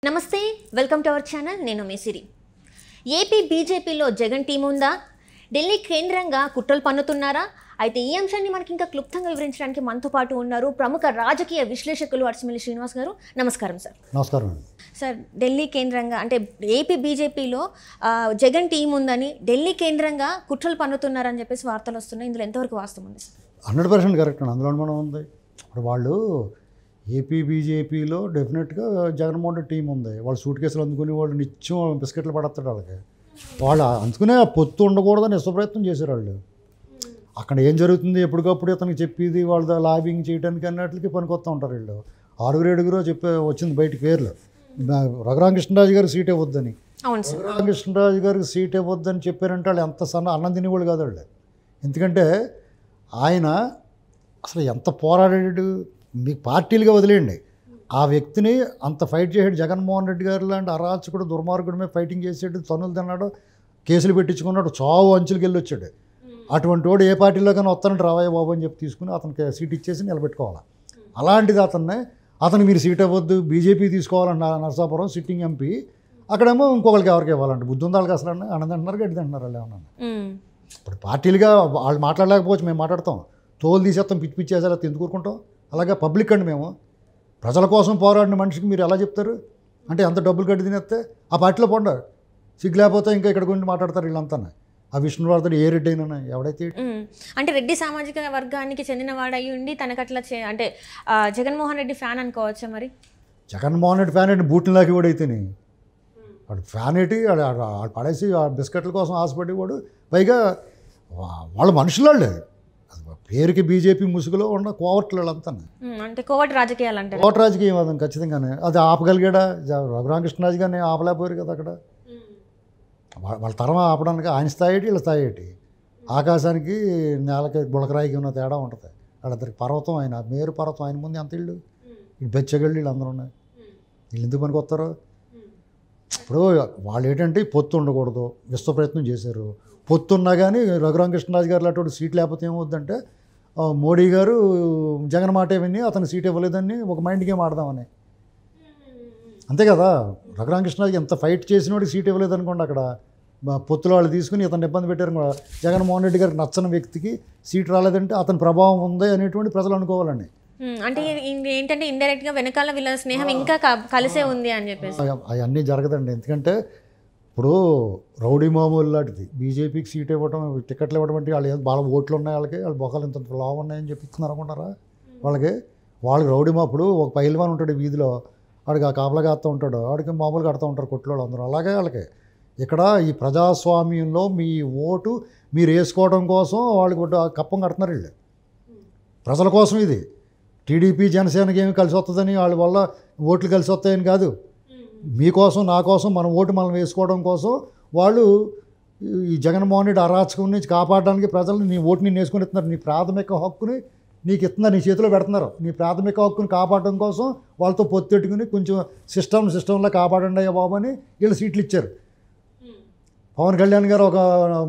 నమస్తే welcome to our channel నేను మేసిరి AP బీజేపీలో జగన్ టీం ఉందా ఢిల్లీ కేంద్రంగా కుట్రలు పన్నుతున్నారా అయితే ఈ అంశాన్ని మనకి ఇంకా క్లుప్తంగా వివరించడానికి మనతో పాటు ఉన్నారు ప్రముఖ రాజకీయ విశ్లేషకులు అర్చమిల్లి శ్రీనివాస్ గారు. నమస్కారం సార్. నమస్కారం సార్, ఢిల్లీ కేంద్రంగా అంటే ఏపీ బీజేపీలో జగన్ టీం ఉందని ఢిల్లీ కేంద్రంగా కుట్రలు పన్నుతున్నారని చెప్పేసి వార్తలు వస్తున్నాయి. ఇందులో ఎంతవరకు వాస్తవం ఉంది సార్? 100% కరెక్ట్ అండి. అందులో మనం ఉంది. ఇప్పుడు వాళ్ళు ఏపీ బీజేపీలో డెఫినెట్గా జగన్మోహన్ రెడ్డి టీం ఉంది. వాళ్ళు సూట్ కేసులు అందుకుని వాళ్ళు నిత్యం బిస్కెట్లు పడతాడు వాళ్ళకి. వాళ్ళు అందుకునే పొత్తు ఉండకూడదని ఇష్టప్రయత్నం చేశారు వాళ్ళు. అక్కడ ఏం జరుగుతుంది ఎప్పటికప్పుడు ఇతనికి చెప్పేది వాళ్ళ లాబింగ్ చేయడానికి అన్నట్లకి పనికొస్తూ ఉంటారు వీళ్ళు. 6-7 చెప్పే వచ్చింది బయటికి పేర్లు. రఘురామకృష్ణరాజు గారికి సీట్ ఇవ్వద్దని. రఘురామకృష్ణరాజు గారికి సీట్ ఇవ్వద్దని చెప్పారంటే వాళ్ళు ఎంత అన్నం తినేవాళ్ళు కాదు వాళ్ళు. ఎందుకంటే ఆయన అసలు ఎంత పోరాడాడు. మీకు పార్టీలుగా వదిలేయండి, ఆ వ్యక్తిని అంత ఫైట్ చేసాడు. జగన్మోహన్ రెడ్డి గారు లాంటి అరాచకుడు దుర్మార్గుడి మీద ఫైటింగ్ చేసాడు, తన్నులు తిన్నాడు, కేసులు పెట్టించుకున్నాడు, చావు అంచులకి వెళ్ళి వచ్చాడు. అటువంటి వాడు ఏ పార్టీలో కానీ వస్తానంటే రావయ్య బాబు అని చెప్పి తీసుకుని అతనికి సీట్ ఇచ్చేసి నిలబెట్టుకోవాలి. అలాంటిది అతను మీరు సీట్ ఇవ్వద్దు, బీజేపీ తీసుకోవాలంట నరసాపురం సిట్టింగ్ ఎంపీ. అక్కడేమో ఇంకొకరికి ఎవరికి ఇవ్వాలంటే బుద్ధి ఉంది వాళ్ళకి. అసలు అన్నది అంటున్నారు, గడ్డి అంటున్నారు వాళ్ళు. ఏమన్నా ఇప్పుడు పార్టీలుగా వాళ్ళు మాట్లాడలేకపోవచ్చు, మేము మాట్లాడతాం. తోలు తీసేస్తాం, పిచ్చి పిచ్చి చేసేలా ఎందుకు ఊరుకుంటాం? అలాగే పబ్లిక్ అండి మేము. ప్రజల కోసం పోరాడిన మనిషికి మీరు ఎలా చెప్తారు? అంటే ఎంత డబ్బులు కట్టి తినేస్తే ఆ పార్టీలో పోండ సిగ్గు లేకపోతే ఇంకా ఇక్కడ గురించి మాట్లాడతారు వీళ్ళంతా. ఆ విష్ణువర్ధన్ ఏ రెడ్డి అయినా ఎవడైతే అంటే రెడ్డి సామాజిక వర్గానికి చెందిన వాడు అయ్యి ఉండి తనకట్లా అంటే జగన్మోహన్ రెడ్డి ఫ్యాన్ అనుకోవచ్చా? మరి జగన్మోహన్ రెడ్డి ఫ్యాన్ ఏంటి? బూట్లలాకి వాడైతేనే వాడు ఫ్యాన్ ఏంటి? వాడు పడేసి ఆ బిస్కెట్ల కోసం ఆశపడి వాడు. పైగా వాళ్ళ మనుషులాళ్ళే, పేరుకి బీజేపీ ముసుగులో ఉన్న కోవట్లు వాళ్ళంతా. అంటే కోవట్ రాజకీయాలు అంటే కోవట్ రాజకీయం అదని ఖచ్చితంగానే. అది ఆపగలిగాడా? రఘురామకృష్ణరాజు గారిని ఆపలేకపోయారు కదా అక్కడ. వాళ్ళ తరం ఆపడానికి ఆయన స్థాయి ఏంటి, వీళ్ళ స్థాయి ఏంటి? ఆకాశానికి నేలకి బుడకరాయికి ఉన్న తేడా ఉంటుంది. వాళ్ళిద్దరికి పర్వతం, ఆయన మేరు పర్వతం, ఆయన ముందు ఎంత ఇళ్ళు ఇటు బెచ్చగళ్ళు వీళ్ళు అందరూ ఉన్నాయి. వీళ్ళు ఎందుకు పనికి వస్తారు? ఇప్పుడు వాళ్ళు ఏంటంటే పొత్తు ఉండకూడదు విశ్వ ప్రయత్నం చేశారు. పొత్తు ఉన్నా కానీ రఘురామకృష్ణరాజు గారు అటువంటి సీట్ లేకపోతే ఏమవుద్దంటే మోడీ గారు జగన్ మాట విని అతను సీట్ ఇవ్వలేదని ఒక మైండ్ గేమ్ ఆడదామని. అంతే కదా. రఘురామకృష్ణరాజు ఎంత ఫైట్ చేసినోడికి సీట్ ఇవ్వలేదు అనుకోండి. అక్కడ పొత్తులో వాళ్ళు తీసుకుని అతను ఇబ్బంది పెట్టారు. జగన్మోహన్ రెడ్డి గారికి నచ్చని వ్యక్తికి సీట్ రాలేదంటే అతని ప్రభావం ఉంది అనేటువంటి ప్రజలు అనుకోవాలండి. అంటే ఏంటంటే ఇండైరెక్ట్గా వెనకాల వీళ్ళ స్నేహం ఇంకా కలిసే ఉంది అని చెప్పేసి అవన్నీ జరగదండి. ఎందుకంటే ఇప్పుడు రౌడీ మామూలు లాంటిది బీజేపీకి సీట్ ఇవ్వడం, టికెట్లు ఇవ్వడం అంటే వాళ్ళు బాగా ఓట్లు ఉన్నాయి వాళ్ళకి, వాళ్ళ బొక్కలు ఇంత లావు ఉన్నాయని చెప్పి ఇస్తున్నారు అనుకుంటారా? వాళ్ళకి రౌడీ మాప్పుడు ఒక పైల్వాన్ ఉంటాడు వీధిలో, వాడికి ఆ కాపలా కాస్తూ ఉంటాడు, వాడికి మామూలు కడుతూ ఉంటారు కొట్లు అందరూ. అలాగే వాళ్ళకి ఇక్కడ ఈ ప్రజాస్వామ్యంలో మీ ఓటు మీరు వేసుకోవడం కోసం వాళ్ళకి కప్పం కడుతున్నారు వీళ్ళు. ప్రజల కోసం ఇది. టీడీపీ జనసేనకి ఏమి కలిసి వస్తుందని వాళ్ళ వల్ల ఓట్లు కలిసి వస్తాయని కాదు. మీకోసం నా కోసం మన ఓటు మనం వేసుకోవడం కోసం వాళ్ళు ఈ జగన్మోహన్ రెడ్డి అరాచకం నుంచి కాపాడడానికి ప్రజలు నీ ఓటుని వేసుకొని ఇస్తున్నారు. నీ ప్రాథమిక హక్కుని నీకు ఇస్తున్నారు, నీ చేతిలో పెడుతున్నారు. నీ ప్రాథమిక హక్కుని కాపాడడం కోసం వాళ్ళతో పొత్తెట్టుకుని కొంచెం సిస్టంలో కాపాడండి అయ్యా బాబు అని వీళ్ళు సీట్లు ఇచ్చారు. పవన్ కళ్యాణ్ గారు ఒక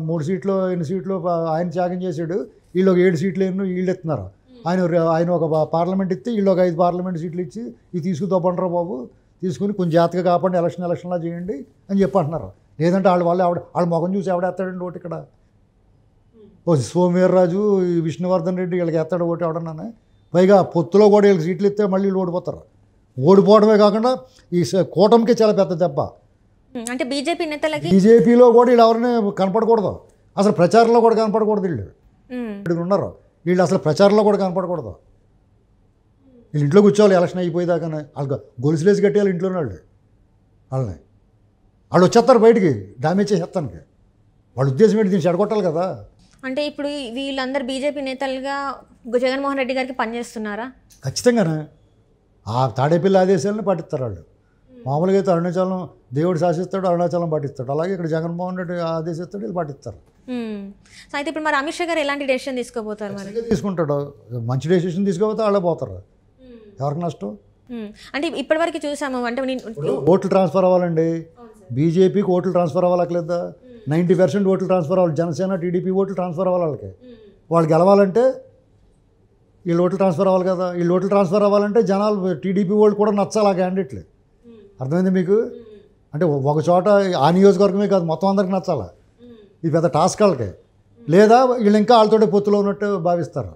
3 సీట్లు 8 సీట్లు ఆయన త్యాగం చేశాడు. వీళ్ళు ఒక 7 సీట్లు వీళ్ళు ఇస్తున్నారు. ఆయన ఒక పార్లమెంట్ ఇస్తే వీళ్ళు ఒక 5 పార్లమెంట్ సీట్లు ఇచ్చి ఇది తీసుకుతోపంటారా బాబు, తీసుకుని కొంచెం జాగ్రత్తగా కాపాడి ఎలక్షన్లా చేయండి అని చెప్పి అంటున్నారు. లేదంటే వాళ్ళ ముఖం చూసి ఎవడేస్తాడండి ఓటు? ఇక్కడ ఓ సోమవీర్రాజు, ఈ విష్ణువర్ధన్ రెడ్డి వీళ్ళకి ఎత్తాడు ఓటు ఎవడన్నా? పైగా పొత్తులో కూడా వీళ్ళకి సీట్లు ఇస్తే మళ్ళీ వీళ్ళు ఓడిపోతారు. ఓడిపోవడమే కాకుండా ఈ కూటమికి చాలా పెద్ద దెబ్బ. అంటే బీజేపీలో కూడా వీళ్ళు ఎవరిని కనపడకూడదు, అసలు ప్రచారంలో కూడా కనపడకూడదు. వీళ్ళు ఉన్నారు, వీళ్ళు అసలు ప్రచారంలో కూడా కనపడకూడదు. వీళ్ళు ఇంట్లో కూర్చోవాలి ఎలక్షన్ అయిపోయేదాకానే. వాళ్ళు గొలుసులేసి కట్టేయాలి ఇంట్లోనే వాళ్ళు వచ్చేస్తారు బయటికి డ్యామేజ్ చేసేస్తానికి. వాళ్ళ ఉద్దేశం ఏంటి? దీన్ని చెడగొట్టాలి కదా. అంటే ఇప్పుడు వీళ్ళందరూ బీజేపీ నేతలుగా జగన్మోహన్ రెడ్డి గారికి పనిచేస్తున్నారా? ఖచ్చితంగానే ఆ తాడేపల్లి ఆదేశాలను పాటిస్తారు వాళ్ళు. మామూలుగా అయితే అరుణాచలం దేవుడు శాసిస్తాడు, అరుణాచలం పాటిస్తాడు. అలాగే ఇక్కడ జగన్మోహన్ రెడ్డి ఆదేశిస్తాడు, వీళ్ళు పాటిస్తారు. అయితే ఇప్పుడు మరి అమిత్ షా గారు ఎలాంటి డెసిషన్ తీసుకోబోతారు? మరి తీసుకుంటాడు, మంచి డెసిషన్ తీసుకోపోతే వాళ్ళే పోతారు. ఎవరికి నష్టం? అంటే ఇప్పటివరకు చూసాము అంటే ఓట్లు ట్రాన్స్ఫర్ అవ్వాలండి. బీజేపీకి ఓట్లు ట్రాన్స్ఫర్ అవ్వాలట్లేదా? 90% ఓట్లు ట్రాన్స్ఫర్ అవ్వాలి. జనసేన టీడీపీ ఓట్లు ట్రాన్స్ఫర్ అవ్వాలి వాళ్ళకి. వాళ్ళు గెలవాలంటే వీళ్ళు ఓట్లు ట్రాన్స్ఫర్ అవ్వాలి కదా. వీళ్ళు ఓట్లు ట్రాన్స్ఫర్ అవ్వాలంటే జనాలు టీడీపీ వాళ్ళు కూడా నచ్చాలి ఆ క్యాండిడేట్లు. అర్థమైంది మీకు? అంటే ఒక చోట ఆ నియోజకవర్గమే కాదు, మొత్తం అందరికి నచ్చాలా. ఇది పెద్ద టాస్క్ వాళ్ళకి. లేదా వీళ్ళు ఇంకా వాళ్ళతోటే పొత్తులో ఉన్నట్టు భావిస్తారు.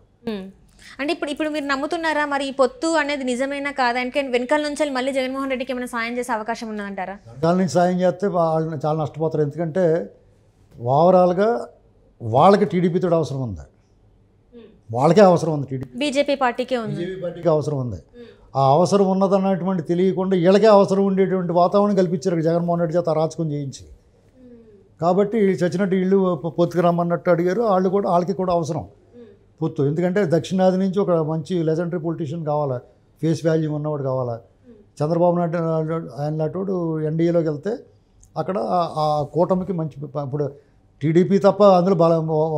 అంటే ఇప్పుడు మీరు నమ్ముతున్నారా మరి ఈ పొత్తు అనేది నిజమేనా కాదా? అంటే వెనకాల నుంచి మళ్ళీ జగన్మోహన్ రెడ్డికి ఏమైనా సాయం చేసే అవకాశం ఉన్నదంటారా? వెనకాల నుంచి సాయం చేస్తే వాళ్ళు చాలా నష్టపోతారు. ఎందుకంటే ఓవరాల్గా వాళ్ళకి టీడీపీతో అవసరం ఉంది, వాళ్ళకే అవసరం ఉంది, బీజేపీ పార్టీకే ఉంది, బీజేపీ పార్టీకి అవసరం ఉంది. ఆ అవసరం ఉన్నదన్నటువంటి తెలియకుండా వీళ్ళకే అవసరం ఉండేటువంటి వాతావరణం కల్పించారు జగన్మోహన్ రెడ్డి చేత అరాచకం చేయించి. కాబట్టి చచ్చినట్టు వీళ్ళు పొత్తుకు రమ్మన్నట్టు అడిగారు. వాళ్ళకి కూడా అవసరం పొత్తు. ఎందుకంటే దక్షిణాది నుంచి ఒక మంచి లెజెండరీ పొలిటీషియన్ కావాలా, ఫేస్ వాల్యూ ఉన్నవాడు కావాలా. చంద్రబాబు నాయుడు ఆయన లాంటి ఎన్డీఏలోకి వెళ్తే అక్కడ ఆ కూటమికి మంచి. ఇప్పుడు టీడీపీ తప్ప అందులో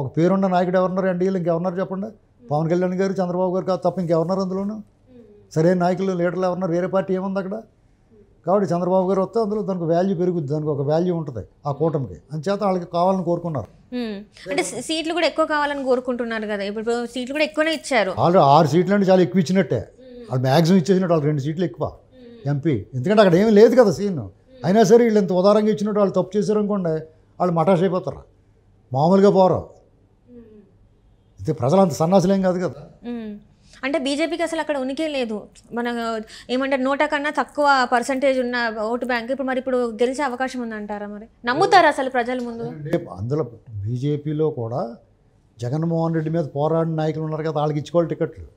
ఒక పేరున్న నాయకుడు ఎవరున్నారు ఎన్డీఏలో? ఇంకెవరున్నారు చెప్పండి? పవన్ కళ్యాణ్ గారు, చంద్రబాబు గారు కాదు తప్ప ఇంకెవరున్నారు అందులోనూ? సరైన నాయకులు లీడర్లు ఎవరున్నారు? వేరే పార్టీ ఏముంది అక్కడ? కాబట్టి చంద్రబాబు గారు వస్తే అందులో దానికి వాల్యూ పెరుగుద్ది, దానికి ఒక వాల్యూ ఉంటుంది ఆ కూటమికి. అంచేత వాళ్ళకి కావాలని కోరుకున్నారు. అంటే సీట్లు కూడా ఎక్కువ కావాలని కోరుకుంటున్నారు కదా. ఇప్పుడు సీట్లు కూడా ఎక్కువనే ఇచ్చారు. వాళ్ళు 6 సీట్లు అంటే చాలా ఎక్కువ ఇచ్చినట్టే. వాళ్ళు మ్యాక్సిమం ఇచ్చేసినట్టు వాళ్ళు 2 సీట్లు ఎక్కువ ఎంపీ. ఎందుకంటే అక్కడ ఏమీ లేదు కదా సీన్. అయినా సరే వీళ్ళు ఎంత ఉదారంగా ఇచ్చినట్టు వాళ్ళు తప్పు చేశారు అనుకోండి, వాళ్ళు మటాష్ అయిపోతారు, మామూలుగా పోరు. అయితే ప్రజలు అంత సన్నాసులేం కాదు కదా. అంటే బీజేపీకి అసలు అక్కడ ఉనికే లేదు. మన ఏమంటారు 100 కన్నా తక్కువ పర్సంటేజ్ ఉన్న ఓటు బ్యాంక్. ఇప్పుడు గెలిచే అవకాశం ఉందంటారా? మరి నమ్ముతారా అసలు ప్రజల ముందు? అందులో బీజేపీలో కూడా జగన్మోహన్ రెడ్డి మీద పోరాడిన నాయకులు ఉన్నారు కదా, వాళ్ళకి ఇచ్చుకోవాలి టికెట్లు,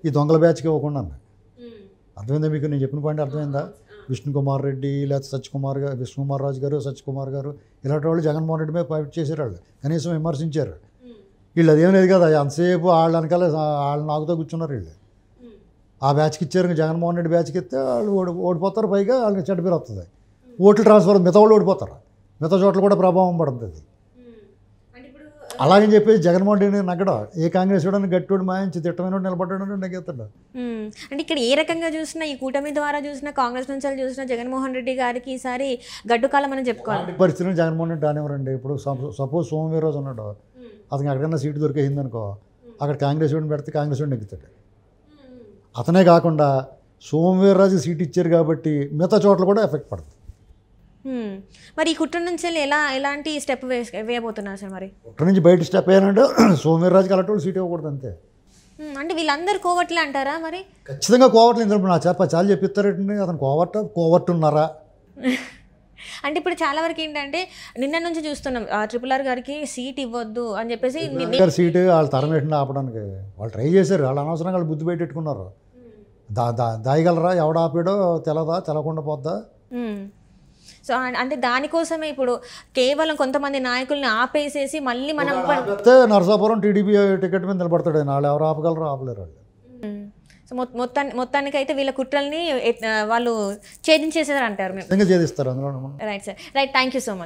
ఈ దొంగల బ్యాచ్కి ఇవ్వకుండా. అర్థమైందా మీకు నేను చెప్పిన పాయింట్? అర్థమైందా? విష్ణుకుమార్ రెడ్డి లేకపోతే విష్ణుకుమార్ రాజు గారు, సత్యకుమార్ గారు ఇలాంటి వాళ్ళు జగన్మోహన్ రెడ్డి మీద ఫైట్ చేశారు. వాళ్ళు కనీసం విమర్శించారు. వీళ్ళు అదేం లేదు కదా, అంతసేపు వాళ్ళ వెనకాల వాళ్ళు నాకుతో కూర్చున్నారు. వీళ్ళు ఆ బ్యాచ్కి ఇచ్చారు, జగన్మోహన్ రెడ్డి బ్యాచ్కి ఇస్తే వాళ్ళు ఓడిపోతారు. పైగా వాళ్ళకి చెడ్డ పేరు వస్తుంది. ఓట్లు ట్రాన్స్ఫర్ మిగతా వాళ్ళు ఓడిపోతారు, మిగతా చోట్ల కూడా ప్రభావం పడుతుంది. అలాగని చెప్పేసి జగన్మోహన్ రెడ్డి నగ్గడం, ఏ కాంగ్రెస్ వాడని గట్టివాడు మాయించి తిట్టమైన నిలబడ్డాడు నగ్గేస్తాడు. అంటే ఇక్కడ ఏ రకంగా చూసినా, ఈ కూటమి ద్వారా చూసినా, కాంగ్రెస్ నుంచి చూసినా జగన్మోహన్ రెడ్డి గారికి ఈసారి గడ్డు కాలం అని చెప్పుకోవాలి. పరిస్థితులు జగన్మోహన్ రెడ్డి రానివ్వరండి. ఇప్పుడు సపోజ్ సోమవీర్రాజు ఉన్నాడు, అతనికి ఎక్కడైనా సీటు దొరికేసింది అనుకో, అక్కడ కాంగ్రెస్ వాడిని పెడితే కాంగ్రెస్ వాడిని నెగ్గుతాడు. అతనే కాకుండా సోమవీర్రాజు సీట్ ఇచ్చారు కాబట్టి మిగతా చోట్ల కూడా ఎఫెక్ట్ పడుతుంది. మరి ఈ కుట్ర నుంచి ఎలాంటి స్టెప్ వేయబోతున్నారు సార్? మరి కుట్ర నుంచి బయట స్టెప్ అయ్యానంటే సోమవీర్రాజుకి అలాంటి సీట్ ఇవ్వకూడదు అంతే. అంటే వీళ్ళందరూ కోవట్లే అంటారా? మరి ఖచ్చితంగా కోవట్లేదు. నా చాలా చెప్పిస్తారండి, అతను కోవట్టున్నారా? అంటే ఇప్పుడు చాలా వరకు ఏంటంటే నిన్న నుంచి చూస్తున్నాం RRR గారికి సీట్ ఇవ్వద్దు అని చెప్పేసి. సీటు వాళ్ళు తరమేటిని ఆపడానికి వాళ్ళు ట్రై చేశారు. వాళ్ళు అనవసరంగా వాళ్ళు బుద్ధి పెట్టెట్టుకున్నారు. దాయగలరా? ఎవడ ఆపాడో తెలకుండా పోద్దా? సో అంటే దానికోసమే ఇప్పుడు కేవలం కొంతమంది నాయకుల్ని ఆపేసేసి మళ్ళీ మనం నరసాపురం టీడీపీ టికెట్ మీద నిలబడతాడు. వాళ్ళు ఎవరు ఆపగలరు? ఆపలేరు వాళ్ళు. సో మొత్తానికి అయితే వీళ్ళ కుట్రల్ని వాళ్ళు ఛేదించేసారు అంటారు. ఛేదిస్తారు అందులో. Right sir, right. Thank you so much.